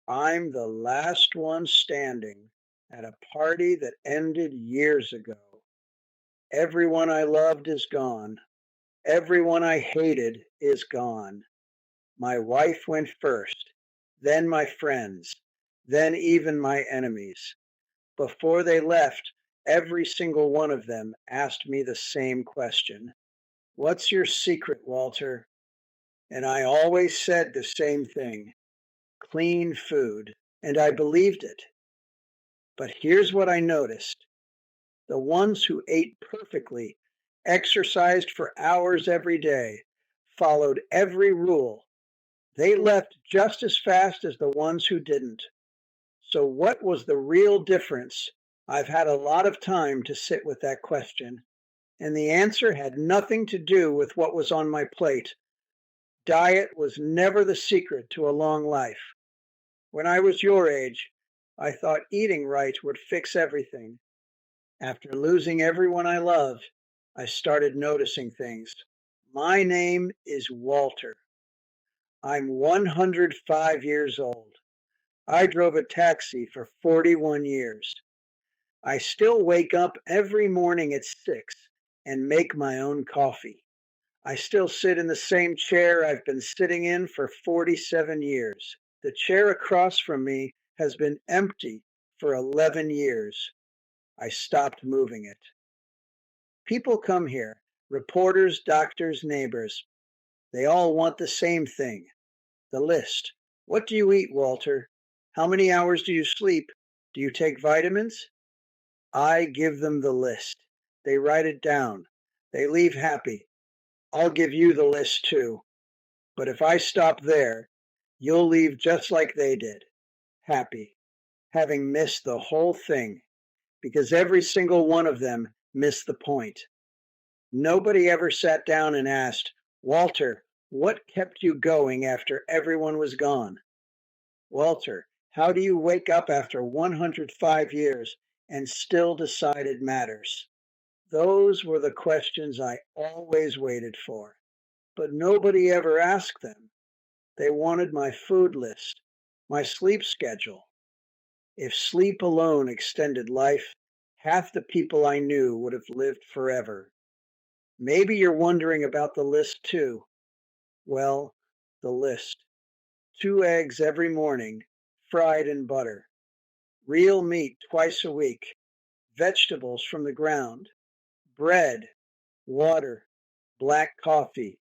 I'm the last one standing at a party that ended years ago. Everyone I loved is gone. Everyone I hated is gone. My wife went first, then my friends, then even my enemies. Before they left, every single one of them asked me the same question. What's your secret, Walter? And I always said the same thing: clean food. And I believed it. But here's what I noticed: the ones who ate perfectly, exercised for hours every day, followed every rule, they left just as fast as the ones who didn't. So, what was the real difference? I've had a lot of time to sit with that question, and the answer had nothing to do with what was on my plate. Diet was never the secret to a long life. When I was your age, I thought eating right would fix everything. After losing everyone I loved, I started noticing things. My name is Walter. I'm 105 years old. I drove a taxi for 41 years. I still wake up every morning at 6 and make my own coffee. I still sit in the same chair I've been sitting in for 47 years. The chair across from me has been empty for 11 years. I stopped moving it. People come here: reporters, doctors, neighbors. They all want the same thing: the list. What do you eat, Walter? How many hours do you sleep? Do you take vitamins? I give them the list. They write it down. They leave happy. I'll give you the list too. But if I stop there, you'll leave just like they did, happy, having missed the whole thing, because every single one of them missed the point. Nobody ever sat down and asked, Walter, what kept you going after everyone was gone? Walter, how do you wake up after 105 years and still decide it matters? Those were the questions I always waited for, but nobody ever asked them. They wanted my food list, my sleep schedule. If sleep alone extended life, half the people I knew would have lived forever. Maybe you're wondering about the list too. Well, the list: 2 eggs every morning, fried in butter; real meat twice a week; vegetables from the ground; bread, water, black coffee;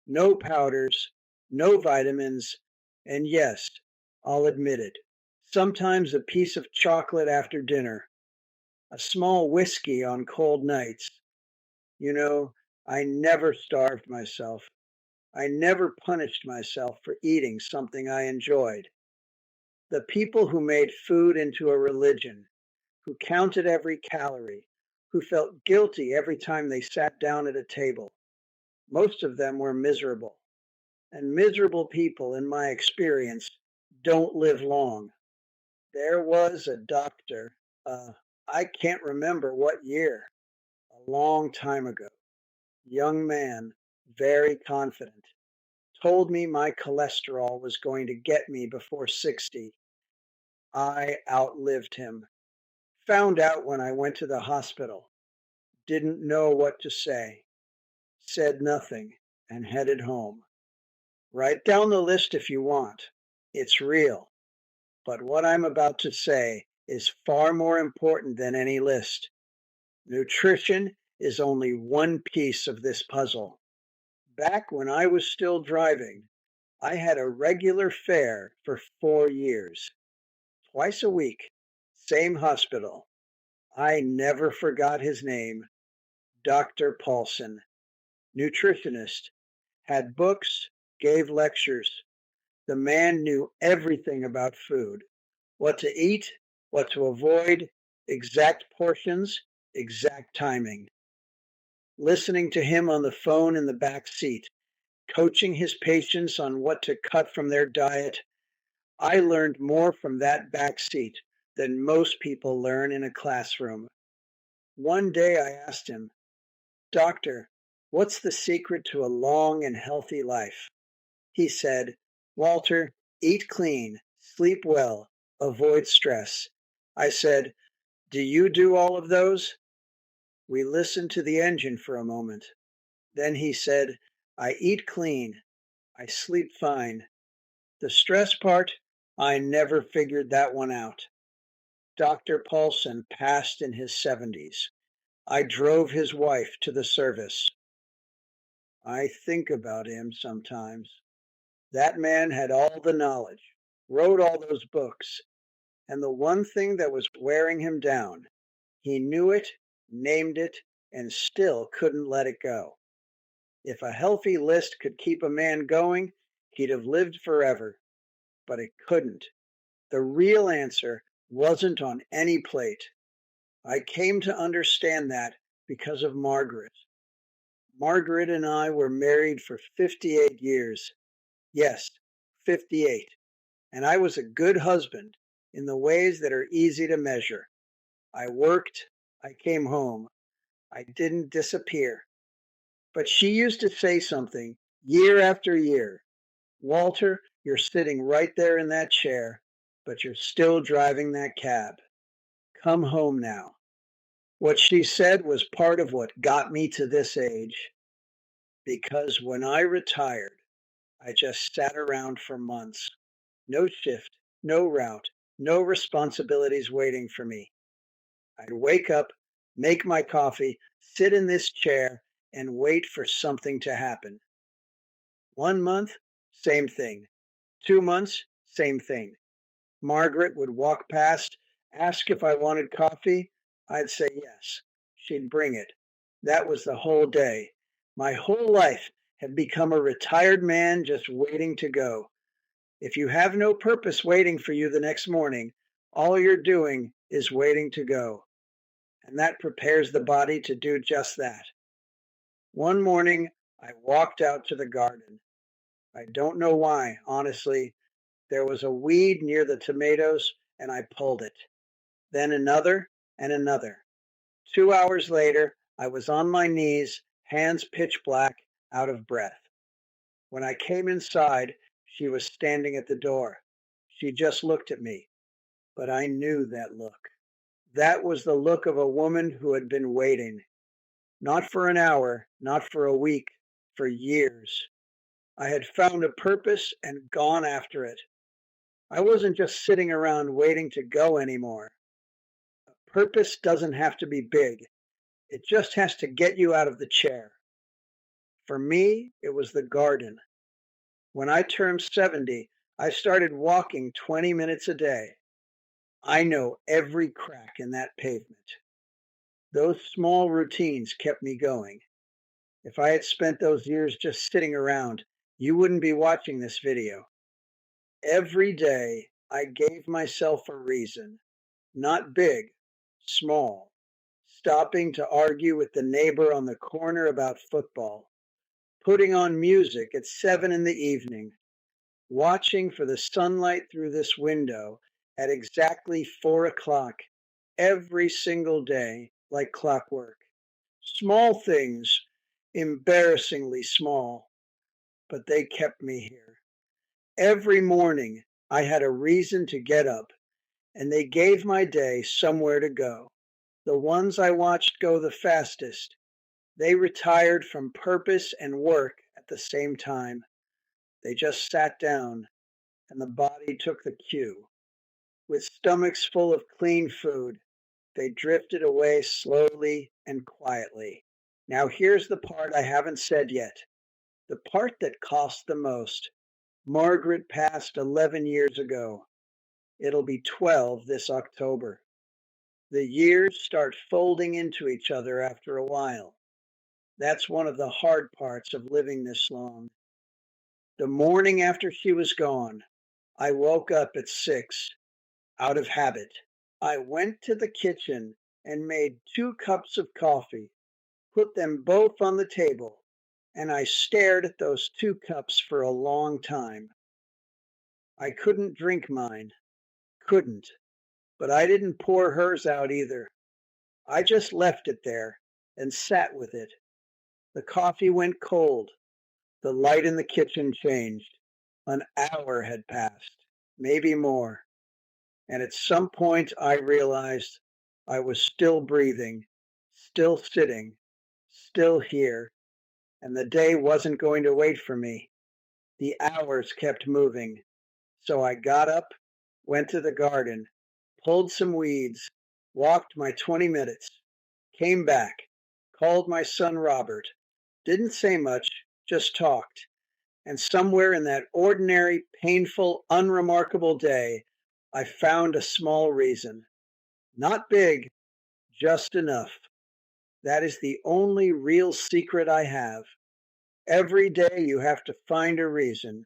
no powders, no vitamins, and yes, I'll admit it, sometimes a piece of chocolate after dinner; a small whiskey on cold nights. You know, I never starved myself. I never punished myself for eating something I enjoyed. The people who made food into a religion, who counted every calorie, who felt guilty every time they sat down at a table, most of them were miserable. And miserable people, in my experience, don't live long. There was a doctor, I can't remember what year, a long time ago, young man, very confident, told me my cholesterol was going to get me before 60. I outlived him. Found out when I went to the hospital. Didn't know what to say. Said nothing and headed home. Write down the list if you want. It's real. But what I'm about to say is far more important than any list. Nutrition is only one piece of this puzzle. Back when I was still driving, I had a regular fare for 4 years. Twice a week, same hospital. I never forgot his name: Dr. Paulson. Nutritionist. Had books, gave lectures. The man knew everything about food: what to eat, what to avoid, exact portions, exact timing. Listening to him on the phone in the back seat, coaching his patients on what to cut from their diet, I learned more from that back seat than most people learn in a classroom. One day I asked him, Doctor, what's the secret to a long and healthy life? He said, Walter, eat clean, sleep well, avoid stress. I said, "Do you do all of those?" We listened to the engine for a moment. Then he said, "I eat clean. I sleep fine. The stress part, I never figured that one out." Dr. Paulson passed in his 70s. I drove his wife to the service. I think about him sometimes. That man had all the knowledge, wrote all those books, and the one thing that was wearing him down, he knew it, named it, and still couldn't let it go. If a healthy list could keep a man going, he'd have lived forever, but it couldn't. The real answer wasn't on any plate. I came to understand that because of Margaret. Margaret and I were married for 58 years. Yes, 58. And I was a good husband in the ways that are easy to measure. I worked, I came home, I didn't disappear. But she used to say something year after year. "Walter, you're sitting right there in that chair, but you're still driving that cab. Come home now." What she said was part of what got me to this age, because when I retired, I just sat around for months. No shift, no route, no responsibilities waiting for me. I'd wake up, make my coffee, sit in this chair, and wait for something to happen. 1 month, same thing. 2 months, same thing. Margaret would walk past, ask if I wanted coffee. I'd say yes. She'd bring it. That was the whole day. My whole life had become a retired man just waiting to go. If you have no purpose waiting for you the next morning, all you're doing is waiting to go. And that prepares the body to do just that. One morning, I walked out to the garden. I don't know why, honestly. There was a weed near the tomatoes, and I pulled it. Then another and another. 2 hours later, I was on my knees, hands pitch black, out of breath. When I came inside, she was standing at the door. She just looked at me, but I knew that look. That was the look of a woman who had been waiting. Not for an hour, not for a week, for years. I had found a purpose and gone after it. I wasn't just sitting around waiting to go anymore. Purpose doesn't have to be big. It just has to get you out of the chair. For me, it was the garden. When I turned 70, I started walking 20 minutes a day. I know every crack in that pavement. Those small routines kept me going. If I had spent those years just sitting around, you wouldn't be watching this video. Every day, I gave myself a reason. Not big, small. Stopping to argue with the neighbor on the corner about football. Putting on music at 7 in the evening. Watching for the sunlight through this window at exactly 4 o'clock every single day, like clockwork. Small things, embarrassingly small, but they kept me here. Every morning, I had a reason to get up, and they gave my day somewhere to go. The ones I watched go the fastest, they retired from purpose and work at the same time. They just sat down, and the body took the cue. With stomachs full of clean food, they drifted away slowly and quietly. Now here's the part I haven't said yet, the part that cost the most. Margaret passed 11 years ago. It'll be 12 this October. The years start folding into each other after a while. That's one of the hard parts of living this long. The morning after she was gone, I woke up at 6, out of habit. I went to the kitchen and made 2 cups of coffee, put them both on the table, and I stared at those 2 cups for a long time. I couldn't drink mine, couldn't, but I didn't pour hers out either. I just left it there and sat with it. The coffee went cold. The light in the kitchen changed. An hour had passed. maybe more. And at some point, I realized I was still breathing, still sitting, still here, and the day wasn't going to wait for me. The hours kept moving. So I got up, went to the garden, pulled some weeds, walked my 20 minutes, came back, called my son Robert, didn't say much, just talked. And somewhere in that ordinary, painful, unremarkable day, I found a small reason. Not big, just enough. That is the only real secret I have. Every day you have to find a reason.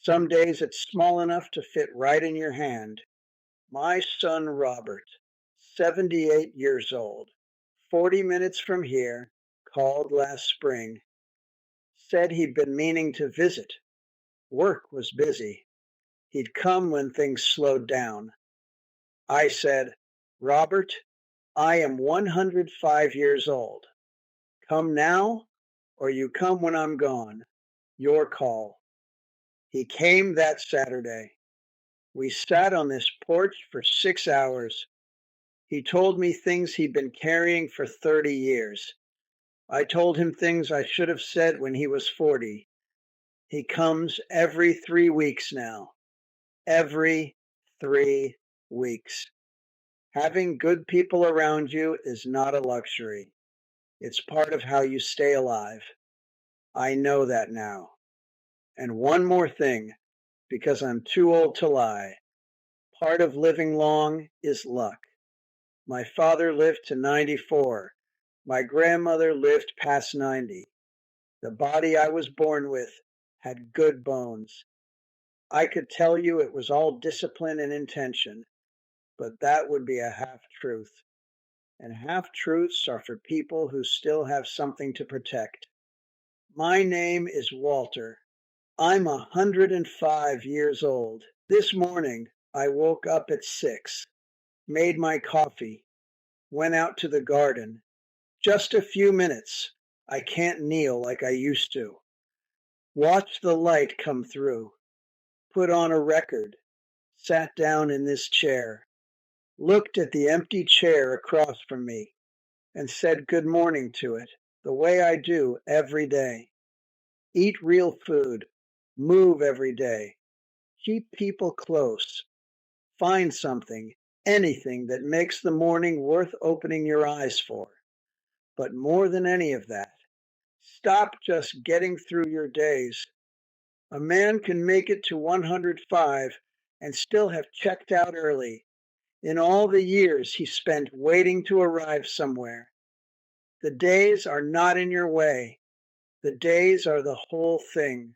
Some days it's small enough to fit right in your hand. My son Robert, 78 years old, 40 minutes from here, called last spring. Said he'd been meaning to visit. Work was busy. He'd come when things slowed down. I said, Robert, I am 105 years old. Come now, or you come when I'm gone. Your call. He came that Saturday. We sat on this porch for 6 hours. He told me things he'd been carrying for 30 years. I told him things I should have said when he was 40. He comes every 3 weeks now. Every 3 weeks. Having good people around you is not a luxury. It's part of how you stay alive. I know that now. And one more thing, because I'm too old to lie. Part of living long is luck. My father lived to 94. My grandmother lived past 90. The body I was born with had good bones. I could tell you it was all discipline and intention, but that would be a half-truth. And half-truths are for people who still have something to protect. My name is Walter. I'm 105 years old. This morning, I woke up at 6, made my coffee, went out to the garden. Just a few minutes. I can't kneel like I used to. Watched the light come through. Put on a record. Sat down in this chair. Looked at the empty chair across from me and said good morning to it, the way I do every day. Eat real food. Move every day. Keep people close. Find something, anything that makes the morning worth opening your eyes for. But more than any of that, stop just getting through your days. A man can make it to 105 and still have checked out early in all the years he spent waiting to arrive somewhere. The days are not in your way. The days are the whole thing.